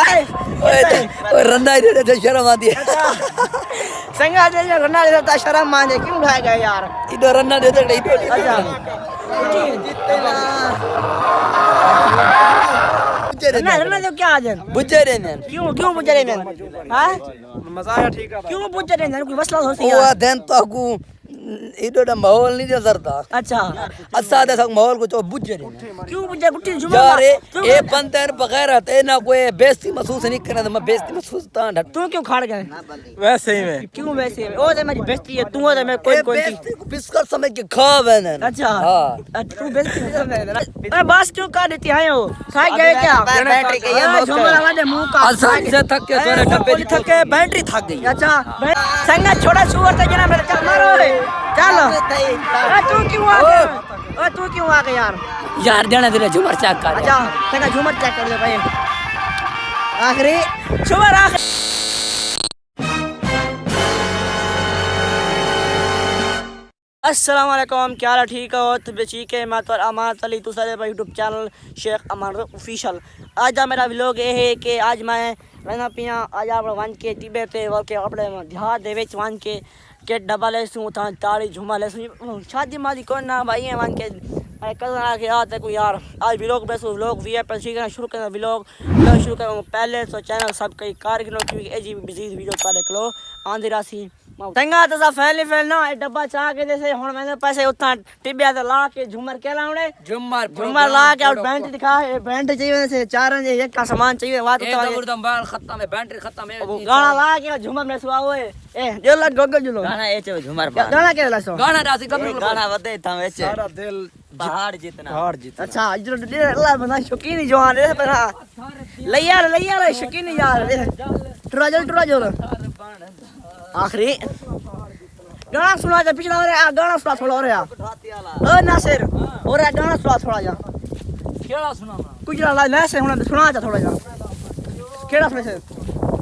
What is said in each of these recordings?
ओए रन्ना दे तो शर्म आती है संगा दे जो रन्ना दे तो शर्म माने क्यों उठाया गया यार इधर रन्ना दे तो नहीं अच्छा रन्ना दे क्या आज बुझे रहने क्यों बुझे रहने हां मजा आया ठीक है क्यों बुझे रहने कोई मसला हो सी ओ देन तो को इधर माहौल नहीं जरता अच्छा असा दे माहौल को तो बुझे रहने क्यों बुझे गुट्टी जुमा यार ये बंदे बगैर है ना कोई बेइज्जती महसूस नहीं करना मैं बेइज्जती महसूस ता तू क्यों खाड़ गए वैसे ही में क्यों वैसे में ओ तो मेरी बेइज्जती है तू तो मैं कोई बेइज्जती को बिस्कुट समझ के खा मैंने अच्छा हां तू बेइज्जती समझ अरे बस क्यों कर देती है हो खा गए क्या बैटरी के ये झुमर वाले मुंह का आसान से थक के तोरे डब्बे नहीं थके बैटरी थक गई अच्छा संगा छोड़ा सुअर तो जना मेरे चल मारो चलो तू क्यों आ गया तू क्यों आ गया यार देना तेरे झुमर चेक कर अच्छा तेरा झुमर चेक कर दे भाई आखिरी झुमर आखिरी अस्सलाम वालेकुम क्या हाल ठीक हो तो बेचीक है मैं तो अमानत अली दूसरे भाई यूट्यूब चैनल शेख अमानत ऑफिशियल आज का मेरा व्लॉग ये है कि आज मैं रहना पिया आज आप वन के टिबे ते के अपने देहात दे विच वन के डब्बा लेसूँ था ताड़ी झुमा लेसूँ शादी मादी को ना भाई है वन के कल आके याद है कोई यार आज व्लॉग बस व्लॉग वी पर सीखना शुरू करना व्लॉग शुरू करूँ पहले तो चैनल सब कई कार क्योंकि एजी बिजी वीडियो तारे कलो आंधी राशि तंगा तो सब फैल ना डब्बा चाह के जैसे हुन मैंने पैसे उतना टिबिया ते ला के झुमर के लाउणे झुमर ला के और बैंड दिखा बैंड चाहिए से चार जे एक का सामान चाहिए बात तो एकदम बाल खत्म है बैटरी खत्म है गाना ला के झुमर में सुआ ओए ए जो लग गोगल जुलो गाना एचे झुमर गाना के लासो गाना राशि गबरू गाना वदे था एचे सारा दिल पहाड़ जितना अच्छा इधर अल्लाह बंदा शौकीन जवान है पर लैया शौकीन यार टुरा जो आखिरी गाना सुना जा पिछला हो रहा गाना सुना थोड़ा हो रहा ओ नासिर हो रहा गाना सुना थोड़ा जा केड़ा सुना कुछ ना नैसे होना सुना जा थोड़ा जा केड़ा सुने से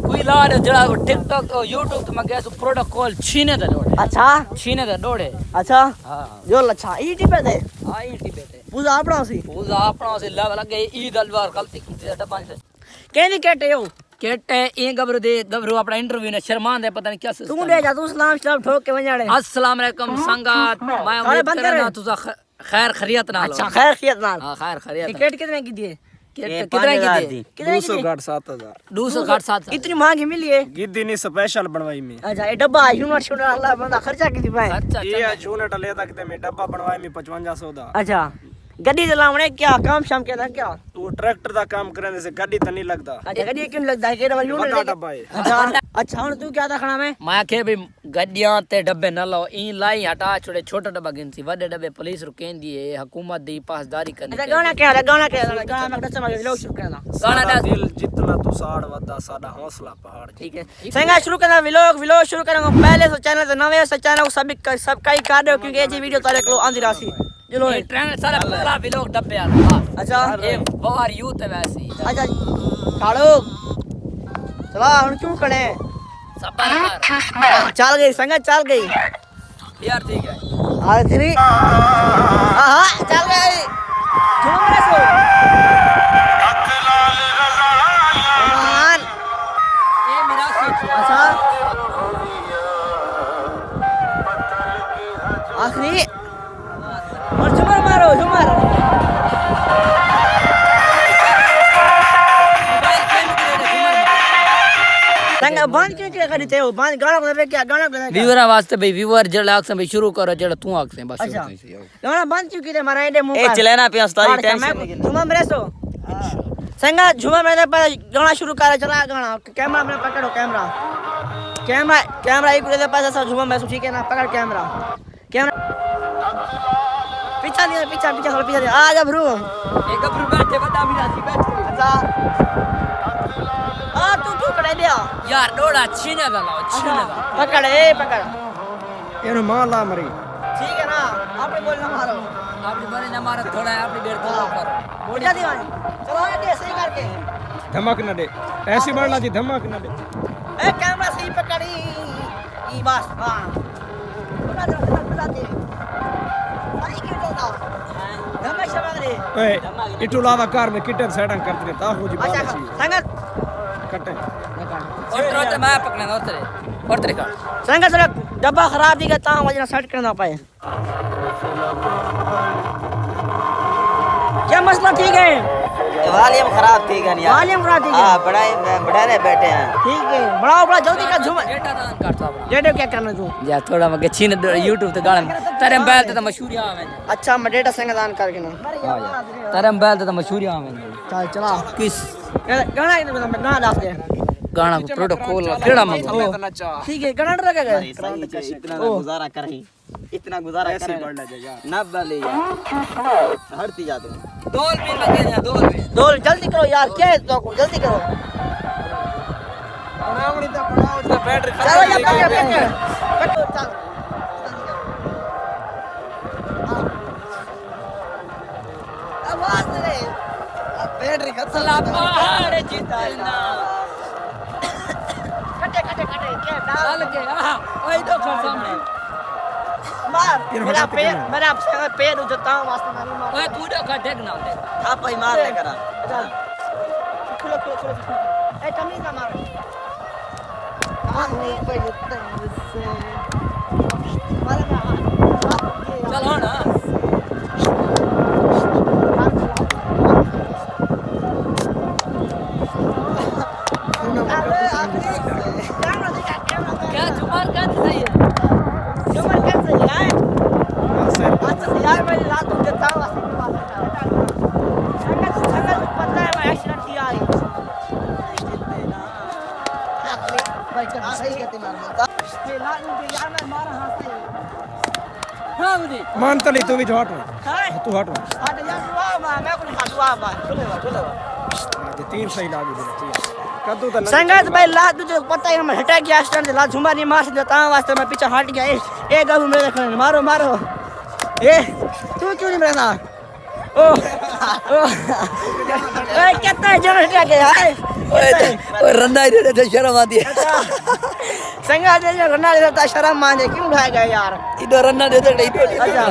कोई ला जड़ा टिकटॉक और यूट्यूब ते मगे सो प्रोटोकॉल छीने दे डोडे अच्छा छीने दे डोडे अच्छा हां जो अच्छा ईटी पे दे हां ईटी पे ते पूजा अपना सी पूजा अपना से लगे ईद अलवार गलती की डब्बा से कहनी कहते हो केटे ए गबरू अपना इंटरव्यू ने शर्मान दे पता नहीं क्या तू ले जा तू सलाम ठोक के वजाड़े अस्सलाम वालेकुम संगात मैं उम्मीद करना तुझा खैर खैरियत नाल अच्छा खैर खियत नाल हां खैर खैरियत टिकट कितने की दिए कितने की दी 200 इतनी महंगी मिली है गिद्दी नहीं स्पेशल बनवाई में अच्छा ये डब्बा यूनिट शूट अल्लाह बंदा खर्चा कितनी पाए अच्छा ये यूनिट लेता किते में डब्बा बनवाई में 5500 दा अच्छा गड्डी चलावणे क्या काम शाम के क्या तू ट्रैक्टर दा काम करने से गाड़ी तो नहीं लगता अच्छा गड्डी क्यों लगता है केड़ा यूनिट बड़ा डब्बा है अच्छा अच्छा हुन तू क्या था खाना में मैं के भी गड्डियां ते डब्बे न लो ई लाई हटा छोटे छोटे डब्बा गिनसी बड़े डब्बे पुलिस रुकेन दी है हुकूमत दी पासदारी करनी अच्छा गाना क्या है गाना में दस में लोग शुरू करना गाना साड़ा दिल जितना तू साड़ वदा साडा हौसला पहाड़ ठीक है संगा शुरू करना व्लॉग शुरू करूंगा पहले तो चैनल तो नवे से चैनल को सब का ही कर दो क्योंकि ये वीडियो तारे को आंधी राशि चलो ये ट्रेन सारा पूरा व्लॉग डब्बे आ अच्छा ये बाहर यूथ है वैसे अच्छा काड़ो चला हुन क्यों कने सबर कर चल गई संगा चल गई यार ठीक है आ तेरी हां चल गई झूम रहे सो ये मेरा सीट अच्छा आखिरी और झूमर मारो झूमर संगा बंद क्यों करते हो बंद गाना बजा क्या गाना बजा व्यूअर वास्ते भाई व्यूअर जड़ा आख से भाई शुरू करो जड़ा तू आख से बस अच्छा गाना बंद क्यों किए मारा एडे मुंह ए चलेना पे उस्तादी टेंशन झूमर मेरे सो संगा झूमर मेरे पर गाना शुरू कर चला गाना कैमरा में पकड़ो कैमरा एक दे पास ऐसा झूमर मैं ठीक है ना पकड़ कैमरा पीछा थोड़ा पीछा आ जा ब्रो एक गबरू बैठे बता भी रासी बैठे अच्छा आ तू क्यों खड़े लिया यार डोड़ा छीने वाला पकड़ एनो माला मरी ठीक है ना आपने बोलना मारो आपने बड़े न मारो थोड़ा अपनी बेर को करो बोलिया दीवानी चलो ये सही करके धमक न दे ऐसी बढ़ला जी धमक न दे ए कैमरा सही पकड़ी ई बस हां बुला दे सही क्यों चलता धमक शबक रे ए इटू लावा कार में किटर सेटिंग करते ता हो जी अच्छा बात छी संगत कटे और तो मैं पकड़ना उतरे और तेरे का संगा सर डब्बा खराब थी ता वजह सेट करना पाए क्या मसला ठीक है वॉल्यूम खराब थी गन यार वॉल्यूम खराब थी हां बड़ा रे बैठे हैं ठीक है बड़ा जल्दी कर झूमर डेटा दान करता बड़ा डेटा क्या करना तू या थोड़ा मगे छीन YouTube ते गाना तेरे मोबाइल ते मशहूरी आवे अच्छा मैं डेटा संग दान करके ना तेरे मोबाइल ते मशहूरी आवे चल चला किस गाना गाना डाल दे गाना को प्रोटोकॉल केड़ा मंगो ठीक है गाना लगेगा इतना गुजारा कर ना बले हटती जा तू दोल भी लगे ना दोल जल्दी करो यार क्या है तो जल्दी करो बैटरी चलो या पकड़ चल आवाज दे बैटरी खत्म पहाड़ जितना कटे क्या डाल के ओए तो सामने मार मेरा पैर उठता हूं वास्ते मारी मार ओए तू देखा देखना आप ही मार ले करा खुलो ए तमीज ना मार नहीं पे से मार ना चल हो ना क्या जुमार का सही है जुमार का सही है अच्छा यार मैं रात को देता हूं वास्ते संगत पता है मैं एक्सीडेंट किया है भाई कर सही कहते मार ये लात मुझे यार मैं मारा हाथ से हां मुझे मान तली तू भी जो हट हां तू हट हट यार दुआ मैं कुछ दुआ चलो तीन सही लागू दे कद्दू तो संगत भाई लात तुझे पता है मैं हटा गया स्टैंड से लात झुमार नहीं मार देता हूं वास्ते मैं पीछे हट गया ए गबू मेरे खड़े मारो ए तू क्यों नहीं मेरा ओ ए कितना जन हटा गया है ओए रन्ना दे दे शर्म आती है संगत दे रन्ना दे देता शर्म माने क्यों उठा गया यार इधर रन्ना दे दे इधर अच्छा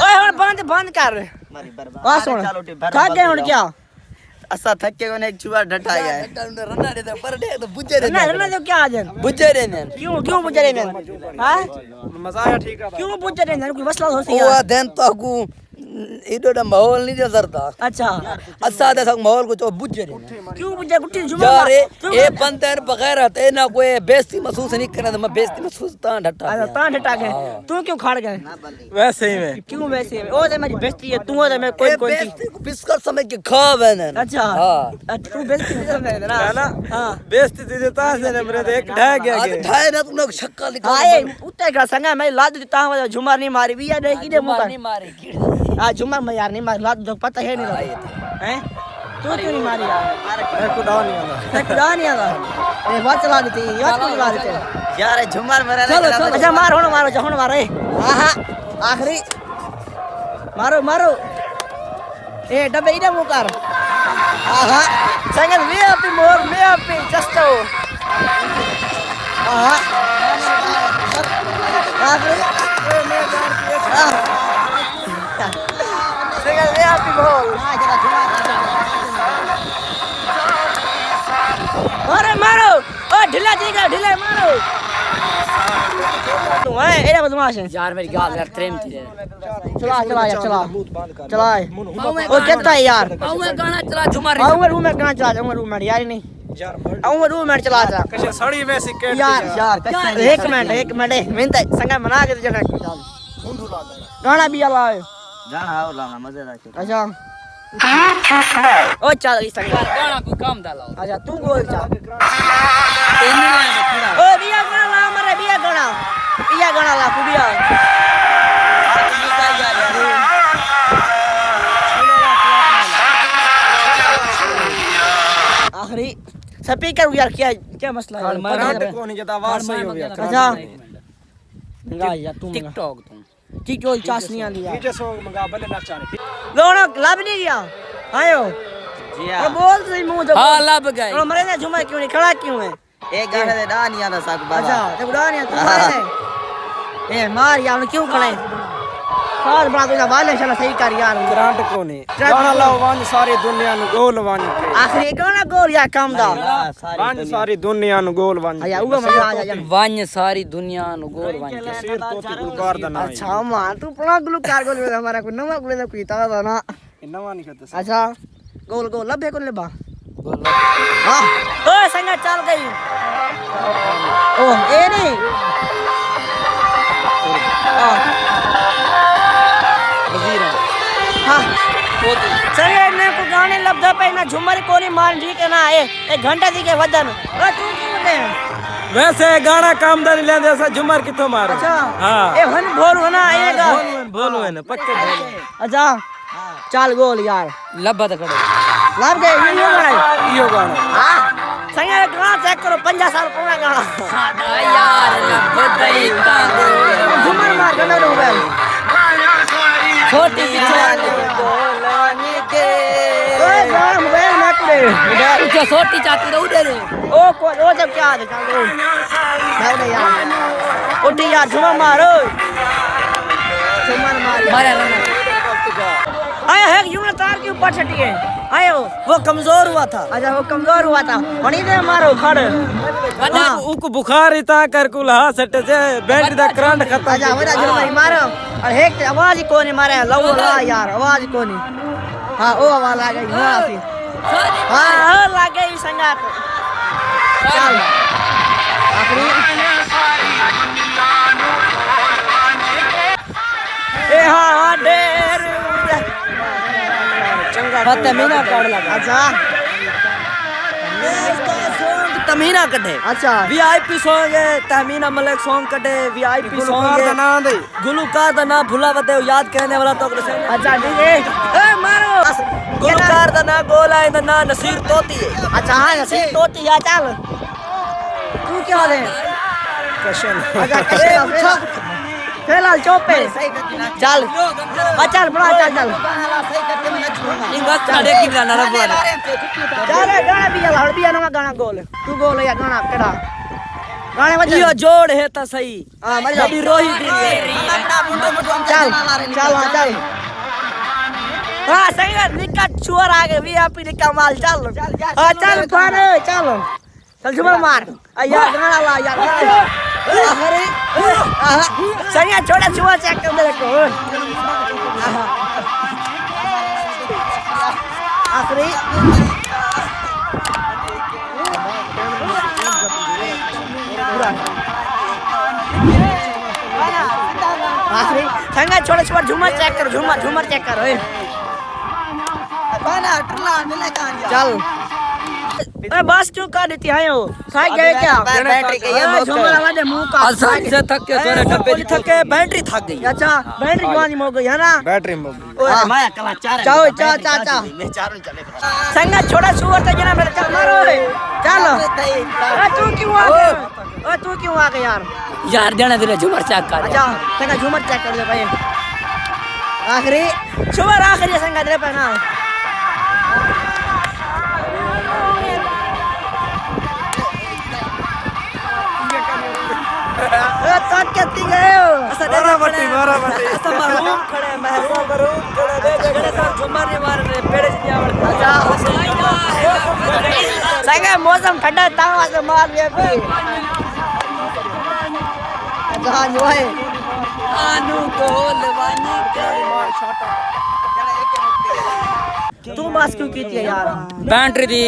ओए हुन बंद कर मारी बर्बाद आ सुन खा गए हुन क्या असा थके कोने एक चूहा डटा गया है रन्ना दे दे पर दे तो बुझे रे रन्ना तो क्या आज बुझे रे ने क्यों बुझे रे मैं हां मजा आया ठीक है क्यों बुझे रे कोई मसला हो सी ओ दिन तो को इडो माहौल नहीं जरता अच्छा असा दे सक माहौल को तो बुझे रे क्यों बुझे गुट्टी जुमा यार ए बंदर बगैर ते ना कोई बेइज्जती महसूस नहीं करना मैं बेइज्जती महसूस ता डटा अच्छा ता डटा गए तू क्यों खाड़ गए वैसे ही में क्यों वैसे ओ तो मेरी बेइज्जती है तू तो मैं कोई बेइज्जती को बिस्कुट समझ के खा बने अच्छा हां तू बेइज्जती नहीं समझ रहा ना हां बेइज्जती तुझे ताश ने मेरे देख ढह गया आज ठाए ना तूने शक्का लिखा हां ए उते का संगा मैं लाद देता हूं झुमार नहीं मारी भी या नहीं की दे मुका नहीं मारे आ झुमार मैं यार नहीं मार लाद जो पता है नहीं हैं तू क्यों नहीं मारी यार मेरे को डाउन नहीं आना खुदा नहीं आगा ए बात चला देती ये बात चला देते यार झुमर मेरा चलो अच्छा मार होना मारो जहन मारो आहा आखिरी मारो ए डबे इधर मुकार आहा संगत वे अपनी जस्तो आहा आखिरी संगत वे अपनी मोर मारो ओ ढिला मारो तू है एरा बदमाश है यार मेरी गाल यार ट्रेन थी चला ओ कितना है यार मैं गाना चला झुमार आऊंगा रूम में कहां चला जाऊंगा रूम में यार नहीं यार आऊंगा रूम में चला जा कैसे सड़ी वैसी के यार एक मिनट मिनट संगा मना के जना गाना भी आला है जाना और लाना मजेदार अच्छा ओ चल इस संगा गाना को काम डालो अच्छा तू बोल जा तीन लाइन खड़ा ओ बिया गाना ला मरे बिया गाना ला कुबिया आखिरी स्पीकर यार क्या मसला है करंट को नहीं जता आवाज सही हो गया अच्छा मंगा यार तू टिकटॉक तुम टिकटॉक चास नहीं आंदी यार डीजे सॉन्ग मंगा बल्ले नाचा रे लोना लब नहीं गया आयो जी और बोल सही मुंह तो हां लब गए और मरे ना झुमा क्यों नहीं खड़ा क्यों है एक गाने दे डा नहीं आना साक बाबा अच्छा ते उड़ा नहीं तू मरे ए मार यार क्यों खड़े साल बड़ा तो वाले इंशाल्लाह सही कर यार ग्रांट कोने गाना लाओ वन सारी दुनिया नु गोल वन के आखिरी गाना गोल या काम दा वन सारी दुनिया नु गोल वन या उगा मजा आ जा वंज सारी दुनिया नु गोल वंज सिर तोती गुलकार दा नाम अच्छा मां तू पुना गुलकार गोल में हमारा को नवा गुले दा कोई ता ना नवा नहीं करता अच्छा गोल गोल लबे कोन लेबा हां ओ संगा चल गई ओ ए नहीं हां चले ने को गाने लबदा पे ना झुमर कोनी मान ठीक है ना ए घंटा दी के वदन ओ तू क्यों दे वैसे गाना कामदानी लेंदे सा झुमर किथों मारो अच्छा हां ए हन भोर होना आएगा बोलो है ना पक्के बोलो अच्छा चल गोल यार लब्बा त कड़े लाभ गए इयो गाना हां संगे गाना चेक करो 50 साल पुराना गाना साडा यार बदई का झुमर मार गाना लो बे छोटी बिचारी गोलानी के ओए गाना मोबाइल मत दे उठो छोटी चाती रे उड़े रे ओ को ओ जब क्या दे चल दो दे यार उठी यार झुमर मारो झुमर मार मारे रना आया है यूं तार के ऊपर छटी है आयो वो कमजोर हुआ था अच्छा वो कमजोर हुआ था वणी दे मारो खड़ उको बुखार इता कर कुल हा सटे जे बैटरी दा करंट खत्म अच्छा वरा झुमर मारो और एक आवाज ही कोनी मारे लो ला यार आवाज कोनी हां ओ आवाज आ गई हां सी हां लग गई संगात चल आखिरी ए हां डेर चंगा तमीना काढ़ लगा अच्छा तमीना कटे अच्छा वीआईपी सॉन्ग है तमीना मलिक सॉन्ग कटे वीआईपी सॉन्ग है ना दे गुलकार दा ना भुला बते याद कहने वाला तो अच्छा ठीक है ए मारो गुलकार दा ना गोला है ना नसीर तोती है अच्छा हां नसीब तोती या चल तू क्या दे कशन अच्छा कैसे फिलहाल चौपे चल चल बड़ा चल इंगा खड़े की गाना रे बोल चल गाना भी हड़ भी ना गाना गोल तू गोल या गाना केड़ा गाने बज यो जोड़ है ता सही हां मर अभी रोही दी चल चल हां चल हां सही है निकट चोर आ गए वीआईपी निका माल चल हां चल फान चल चल झुमर मार यार गाना ला यार अरे सही है छोटा चुआ चेक कर मेरे को आखिरी आखिरी संगा छोटे छोटे झूमर चेक करो झूमर चेक करो चल अरे बस क्यों कर देती है यो साइड गए क्या बैटरी के ये झूमर आवाज मुंह का आसान से थक के थोड़े डब्बे थके बैटरी थक गई अच्छा बैटरी जवानी हो गई है ना बैटरी मोगी माया कला चार जाओ चा मैं चारों चले संगा छोड़ा सुअर था जना मेरे चल मारो रे चल तू क्यों आ गया तू क्यों आ गया यार देना दिले झुमर चेक कर अच्छा संगा झूमर चेक कर ले भाई आखिरी झूमर आखिरी संगा दे पे ना तक कहती गए हो मारा बट्टी महरूम खड़े खड़े सर झुमर नहीं मार रहे पेड़ से आवड़ अच्छा संगा मौसम ठंडा तावा से मार लिया भी अच्छा जो है अनुकूल वानी तू बस क्यों की थी यार बैटरी दी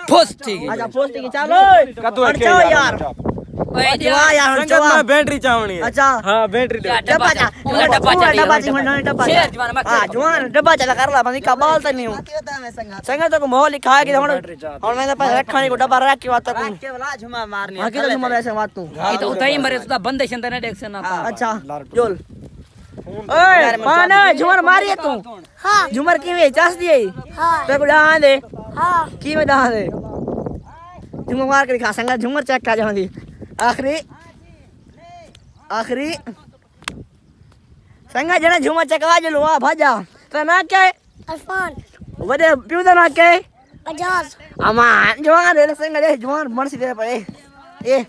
फुस थी अच्छा पोस्ट की चलो कदू है चलो यार जवा यार संगत जवा में बैटरी चावनी है अच्छा हां बैटरी दे डब्बा चा डब्बा जवान डब्बा चला कर ला बंदी कबाल तो नहीं हूं संगा तो को मोह लिखा है कि हम मैंने पास रखने को डब्बा रख के बात को केवला झुमा मारनी हां की तो तुम ऐसे बात तू ये तो उताई मरे सुदा बंदे शंता ने देख से ना था अच्छा जोल ओए पाना झुमर मारिए तू हां झुमर की वे चास दिए हां ते को डाल दे हां की में डाल दे झुमर मार के दिखा संगा झुमर चेक कर जांदी आखिरी संगा जना झुमर चकवा जो लो भाजा तो ना क्या अरफान वडे पिउ दा ना के अजाज अमान जवान रे संगा दे जवान मरसी दे पे ए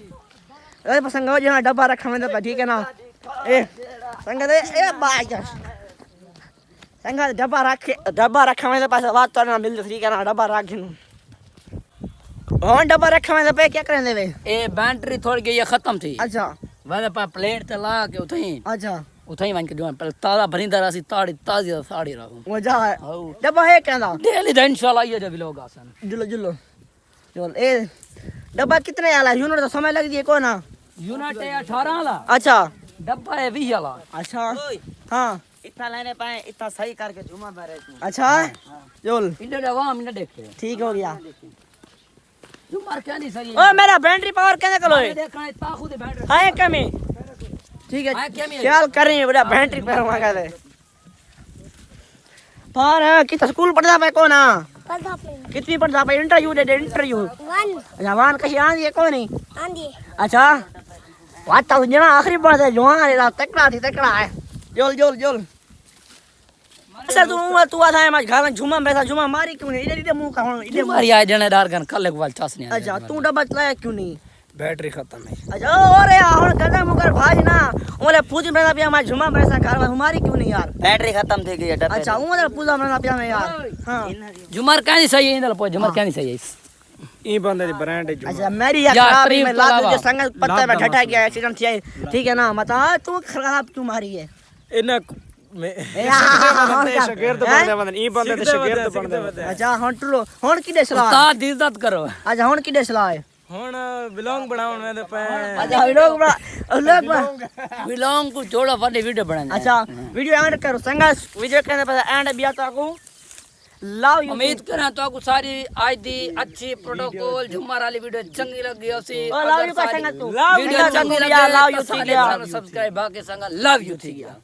पसंग जना डब्बा रखा में तो ठीक है ना ए संगा दे ए बाय संगा डब्बा रखा मेरे पास बात तो ना मिल ठीक है ना डब्बा रख गिनू हाँ डब्बा रखा मेरे पे क्या करें वे ए बैटरी थोड़ी गई खत्म थी अच्छा वने पा प्लेट ते ला के उठई अच्छा उठई वन के जो पहले ताजा भरिंदा रासी ताड़ी ताजी साड़ी रहू मजा है डब्बा है कहना डेली द इंशाल्लाह ये जब लोग आसन जुलो जुलो जुल ए डब्बा कितने आला यूनिट तो समय लग दिए को ना यूनिट 18 ला अच्छा डब्बा है 20 वाला अच्छा हाँ इतना लेने पाए इतना सही करके जुमा मारे अच्छा जुल इधर आवाम ने देखे ठीक हो गया तू मार क्या नहीं सही ओ मेरा बैटरी पावर कहने कलो है देखना है ता खुद बैटरी है कमी ठीक है ख्याल कर रही है बेटा बैटरी पे मांगा दे पर कितना स्कूल पढ़ता पे को ना कितनी पढ़ता पे इंटरव्यू दे इंटरव्यू जवान कशी आंदी है को नहीं आंधी अच्छा वाता जना आखिरी पढ़ दे जवान है तकड़ा है जोल जोल जोल सर तू आता है मैं घर में झूमा बैठा झूमा मारी क्यों नहीं इधर इधर मुंह का इधर तुम्हारी आए जनेदार गन कल वाल चासने अच्छा तू डब्बा चलाया क्यों नहीं बैटरी खत्म है अच्छा और यार हुन गदा मुकर भाज ना ओले पूछ मेरा पिया मैं झूमा बैठा घर में हमारी क्यों नहीं यार बैटरी खत्म थी गई डब्बे अच्छा ओले पूजा मेरा पिया में यार हां जुमर क्या नहीं सही है इंदल पो जुमर क्या नहीं सही है ई बंदे दी ब्रांड है अच्छा मेरी यार यार, खराब तारीफ में तो लात अलावा। जो संगत पत्ते में ढटा गया एक्सीडेंट किया ठीक है ना मता तू खराब क्यों मारी है इना शागिर्द बंदे बंदे ई बंदे ते शागिर्द बंदे अच्छा हुन टुलो हुन की सलाह उस्ताद दी इज्जत करो अच्छा हुन की सलाह है ਹੁਣ ਬਿਲੋਂਗ ਬਣਾਉਣ में पे अच्छा लोग बिलोंग को जोड़ा वाले वीडियो बनाने अच्छा वीडियो एंड करो संगा वीडियो कहने पर एंड बिया तो को लव यू उम्मीद करें तो आपको सारी आज दी अच्छी प्रोटोकॉल झुमर वाली वीडियो चंगी लगी होसी लव यू का संगा तू वीडियो चंगी लगी लव यू ठीक है सब्सक्राइब बाकी संगा लव यू ठीक है